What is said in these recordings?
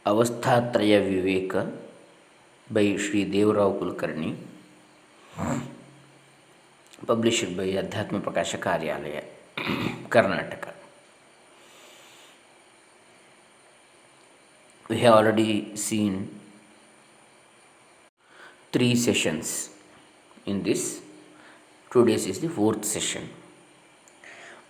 Avasthatraya Viveka by Sri Devrao Kulkarni, published by Adhyatma Prakasha Karyalaya, Karnataka. We have already seen 3 sessions in this. Today's is the 4th session.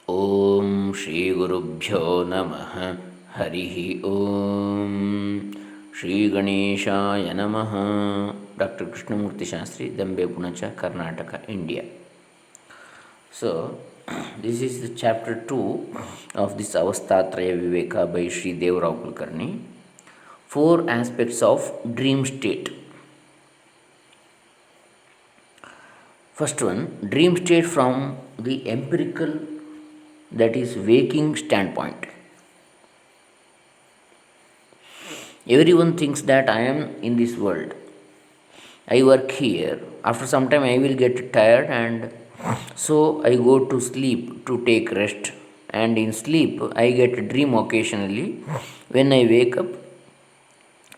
Om Shri Gurubhyo Namaha Harihi Om Shri Ganeshaya Namaha. Dr. Krishnamurti Shastri, Dambe Punacha, Karnataka, India. So, this is the chapter 2 of this Avasthatraya Viveka by Sri Devrao Kulkarni. 4 aspects of dream state. First one, dream state from the empirical, that is waking standpoint. Everyone thinks that I am in this world. I work here. After some time I will get tired, and so I go to sleep to take rest. And in sleep I get a dream occasionally. When I wake up,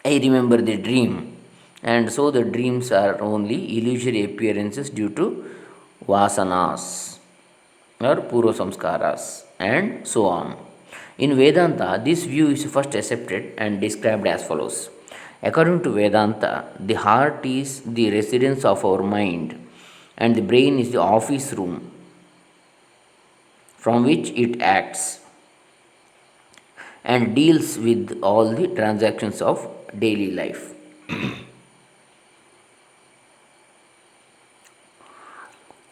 I remember the dream. And so the dreams are only illusory appearances due to vasanas or purva samskaras and so on. In Vedanta, this view is first accepted and described as follows. According to Vedanta, the heart is the residence of our mind and the brain is the office room from which it acts and deals with all the transactions of daily life.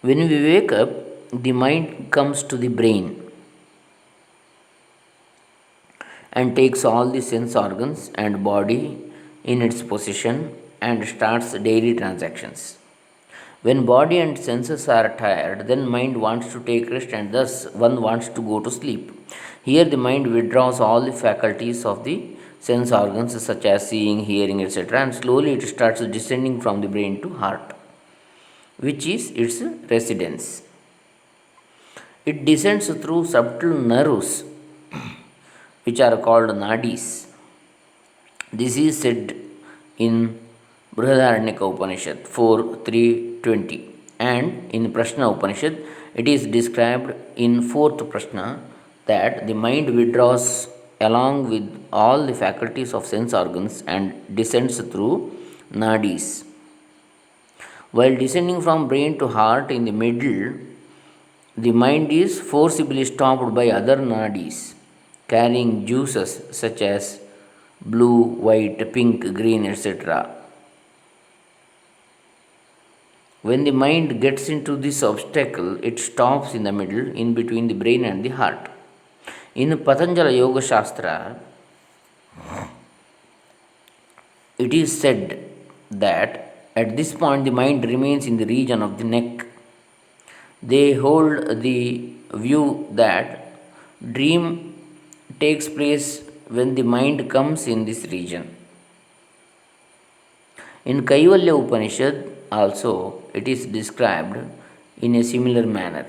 When we wake up, the mind comes to the brain and takes all the sense organs and body in its possession and starts daily transactions. When body and senses are tired, then mind wants to take rest and thus one wants to go to sleep. Here the mind withdraws all the faculties of the sense organs such as seeing, hearing, etc. and slowly it starts descending from the brain to heart, which is its residence. It descends through subtle nerves which are called nadis. This is said in Brihadaranyaka Upanishad 4.3.20, and in Prashna Upanishad it is described in 4th Prashna that the mind withdraws along with all the faculties of sense organs and descends through nadis. While descending from brain to heart in the middle, the mind is forcibly stopped by other nadis carrying juices such as blue, white, pink, green, etc. When the mind gets into this obstacle, it stops in the middle, in between the brain and the heart. In Patanjala Yoga Shastra, it is said that at this point the mind remains in the region of the neck. They hold the view that dream takes place when the mind comes in this region. In Kaivalya Upanishad also it is described in a similar manner.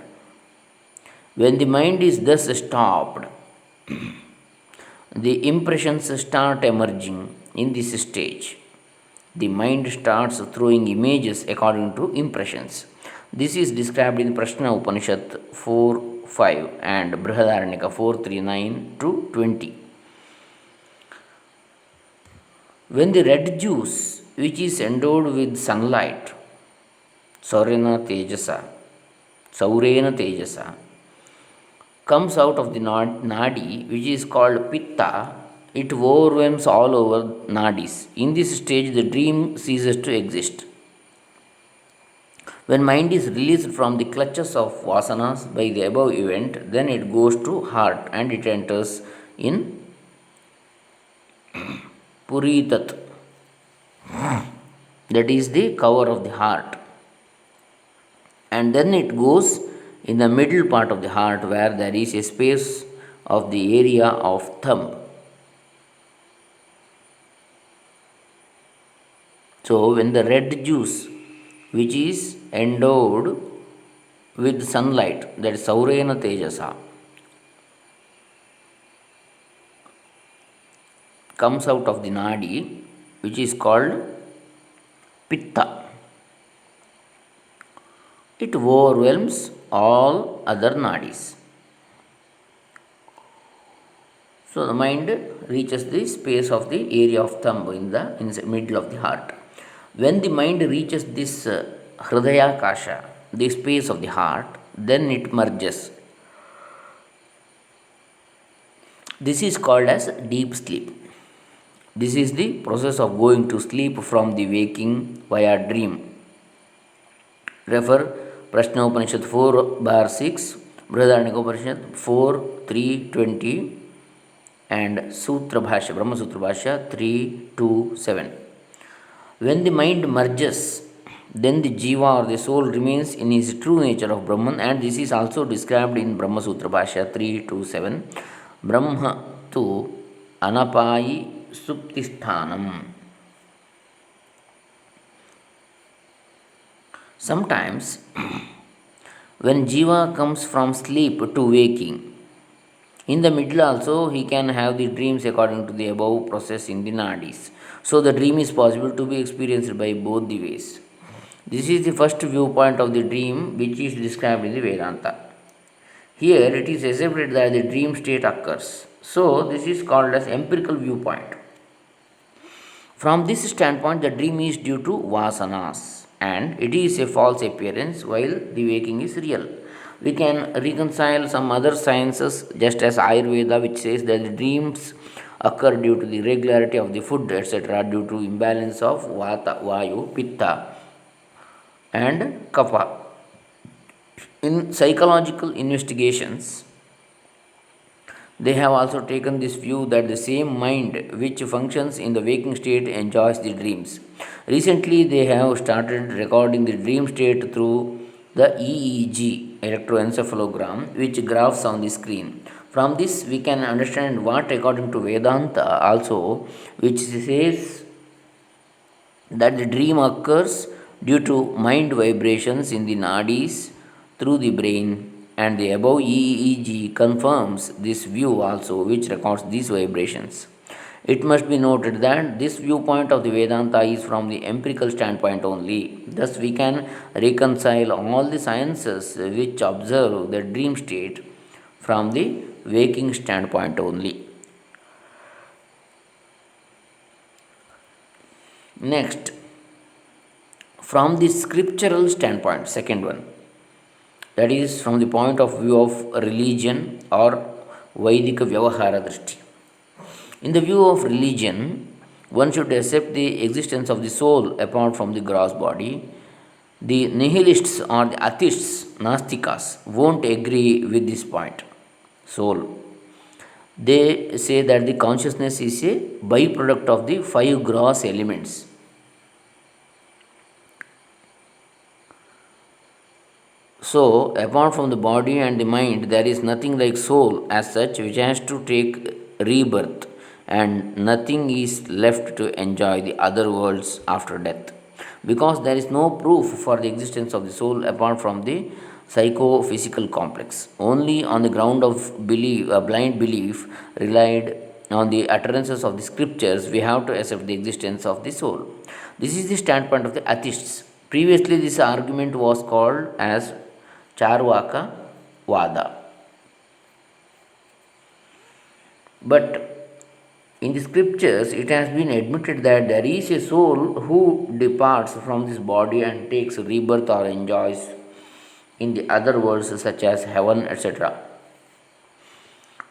When the mind is thus stopped, the impressions start emerging in this stage. The mind starts throwing images according to impressions. This is described in Prashna Upanishad 4.5 and Brihadaranyaka 4.3.9 to 20. When the red juice, which is endowed with sunlight, Saurena Tejasa, comes out of the nadi, which is called pitta, it overwhelms all over nadis. In this stage, the dream ceases to exist. When mind is released from the clutches of vasanas by the above event, then it goes to heart and it enters in Puritat, that is the cover of the heart. And then it goes in the middle part of the heart where there is a space of the area of thumb. So, when the red juice, which is endowed with sunlight, that is Saurena Tejasa, comes out of the nadi, which is called pitta. It overwhelms all other nadis. So the mind reaches the space of the area of thumb in the middle of the heart. When the mind reaches this hridaya kasha, the space of the heart, then it merges. This is called as deep sleep. This is the process of going to sleep from the waking via dream. Refer Prashna 4 bar 6, Brihadaranyaka Upanishad 4 3 20, and Sutra Bhashya, Brahma Sutra Bhashya 3 2 7. When the mind merges, then the jiva or the soul remains in his true nature of Brahman, and this is also described in Brahma Sutra Bhashya 3 2 7. Brahma tu anapayi suptisthanam. Sometimes, when jiva comes from sleep to waking, in the middle also he can have the dreams according to the above process in the nadis. So the dream is possible to be experienced by both the ways. This is the first viewpoint of the dream which is described in the Vedanta. Here it is accepted that the dream state occurs. So this is called as empirical viewpoint. From this standpoint, the dream is due to vasanas and it is a false appearance while the waking is real. We can reconcile some other sciences, just as Ayurveda, which says that the dreams occur due to the irregularity of the food, etc., due to imbalance of vata, vayu, pitta, and kapha. In psychological investigations, they have also taken this view that the same mind which functions in the waking state enjoys the dreams. Recently, they have started recording the dream state through the EEG electroencephalogram, which graphs on the screen. From this, we can understand what, according to Vedanta, also, which says that the dream occurs due to mind vibrations in the nadis through the brain, and the above EEG confirms this view also, which records these vibrations. It must be noted that this viewpoint of the Vedanta is from the empirical standpoint only. Thus, we can reconcile all the sciences which observe the dream state from the waking standpoint only. Next, from the scriptural standpoint, second one, that is from the point of view of religion or Vaidika Vyavahara Drishti. In the view of religion, one should accept the existence of the soul apart from the gross body. The nihilists or the atheists, Nastikas, won't agree with this point. Soul. They say that the consciousness is a byproduct of the five gross elements. So, apart from the body and the mind, there is nothing like soul as such which has to take rebirth, and nothing is left to enjoy the other worlds after death. Because there is no proof for the existence of the soul apart from the psychophysical complex. Only on the ground of belief, blind belief, relied on the utterances of the scriptures, we have to accept the existence of the soul. This is the standpoint of the atheists. Previously, this argument was called as Charvaka Vada. But in the scriptures, it has been admitted that there is a soul who departs from this body and takes rebirth or enjoys in the other worlds such as heaven, etc.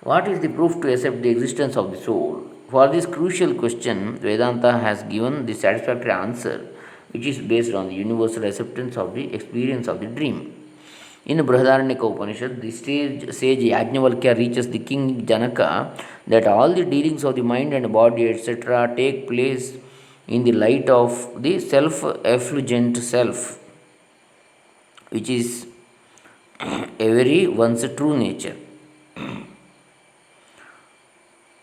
What is the proof to accept the existence of the soul? For this crucial question, Vedanta has given the satisfactory answer, which is based on the universal acceptance of the experience of the dream. In Brihadaranyaka Upanishad, the sage Yajnavalkya reaches the king Janaka that all the dealings of the mind and body, etc., take place in the light of the self effulgent self, which is every one's true nature.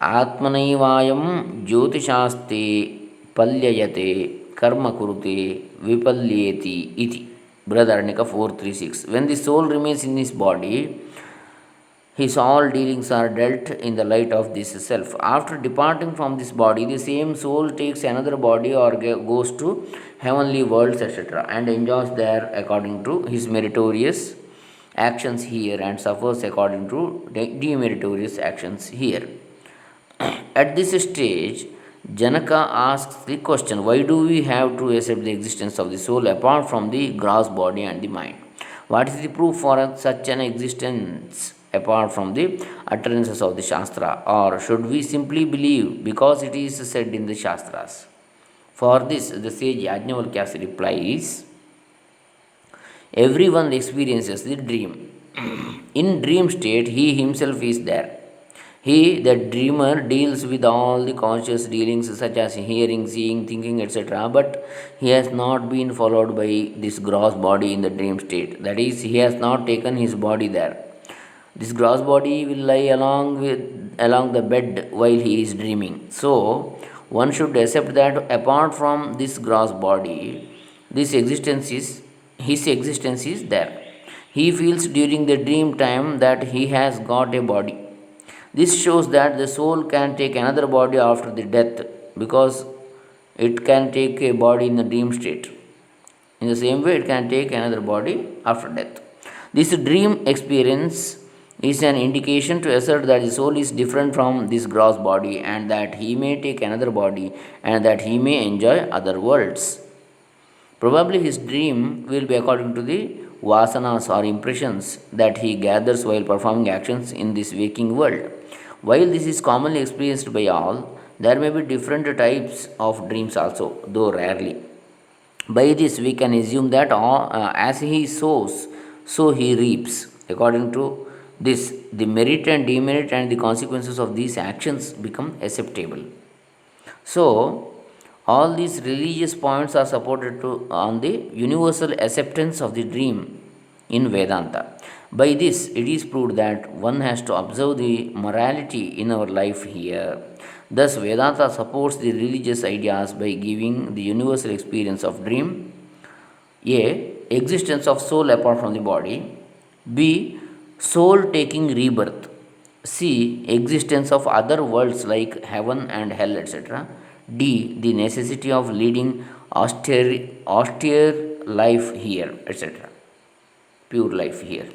Atmanayvayam jyotishaste palyayate karma kurute vipalyeti iti. Brihadaranyaka 4:3-6. When the soul remains in his body, His all dealings are dealt in the light of this self. After departing from this body, the same soul takes another body or goes to heavenly worlds, etc., and enjoys there according to his meritorious actions here and suffers according to demeritorious actions here. At this stage, Janaka asks the question, why do we have to accept the existence of the soul apart from the gross body and the mind? What is the proof for such an existence apart from the utterances of the Shastra? Or should we simply believe because it is said in the Shastras? For this, the sage Yajnavalkya replies, everyone experiences the dream. In dream state, he himself is there. He, the dreamer, deals with all the conscious dealings such as hearing, seeing, thinking, etc. But he has not been followed by this gross body in the dream state. That is, he has not taken his body there. This gross body will lie along the bed while he is dreaming. So one should accept that apart from this gross body, this existence is his existence is there. He feels during the dream time that he has got a body. This shows that the soul can take another body after the death because it can take a body in the dream state. In the same way, it can take another body after death. This dream experience is an indication to assert that the soul is different from this gross body and that he may take another body and that he may enjoy other worlds. Probably his dream will be according to the vasanas or impressions that he gathers while performing actions in this waking world. While this is commonly experienced by all, there may be different types of dreams also, though rarely. By this, we can assume that as he sows, so he reaps. According to this, the merit and demerit and the consequences of these actions become acceptable. So, all these religious points are supported on the universal acceptance of the dream in Vedanta. By this, it is proved that one has to observe the morality in our life here. Thus, Vedanta supports the religious ideas by giving the universal experience of dream, A. Existence of soul apart from the body, B. Soul taking rebirth, C. Existence of other worlds like heaven and hell, etc. D. The necessity of leading austere life here, etc. Pure life here.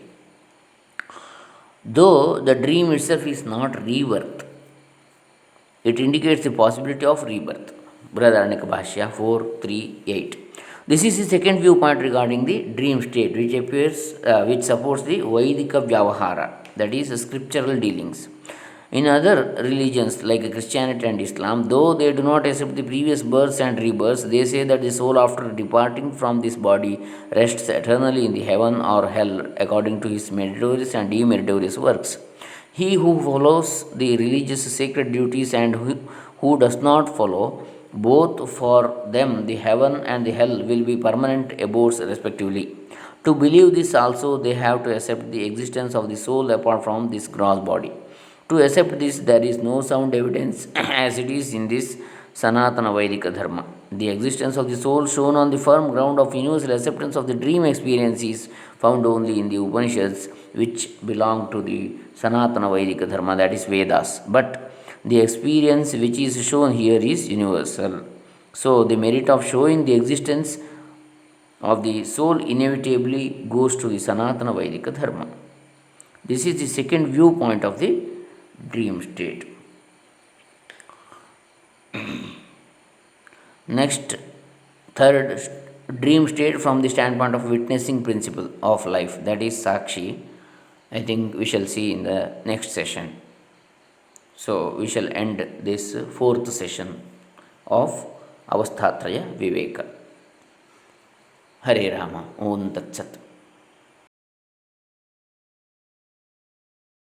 Though the dream itself is not rebirth, it indicates the possibility of rebirth. Brihadaranyaka Bhashya 438. This is the second viewpoint regarding the dream state, which supports the Vaidika Vyavahara, that is, scriptural dealings. In other religions like Christianity and Islam, though they do not accept the previous births and rebirths, they say that the soul, after departing from this body, rests eternally in the heaven or hell according to his meritorious and demeritorious works. He who follows the religious sacred duties and who does not follow, both for them the heaven and the hell will be permanent abodes respectively. To believe this also, they have to accept the existence of the soul apart from this gross body. To accept this, there is no sound evidence as it is in this Sanatana Vaidika Dharma. The existence of the soul shown on the firm ground of universal acceptance of the dream experience is found only in the Upanishads, which belong to the Sanatana Vaidika Dharma, that is Vedas. But the experience which is shown here is universal. So, the merit of showing the existence of the soul inevitably goes to the Sanatana Vaidika Dharma. This is the second viewpoint of the dream state. Next, third dream state from the standpoint of witnessing principle of life, that is Sakshi. I think we shall see in the next session. So, we shall end this fourth session of Avasthatraya Viveka. Hare Rama. Om Tat Sat.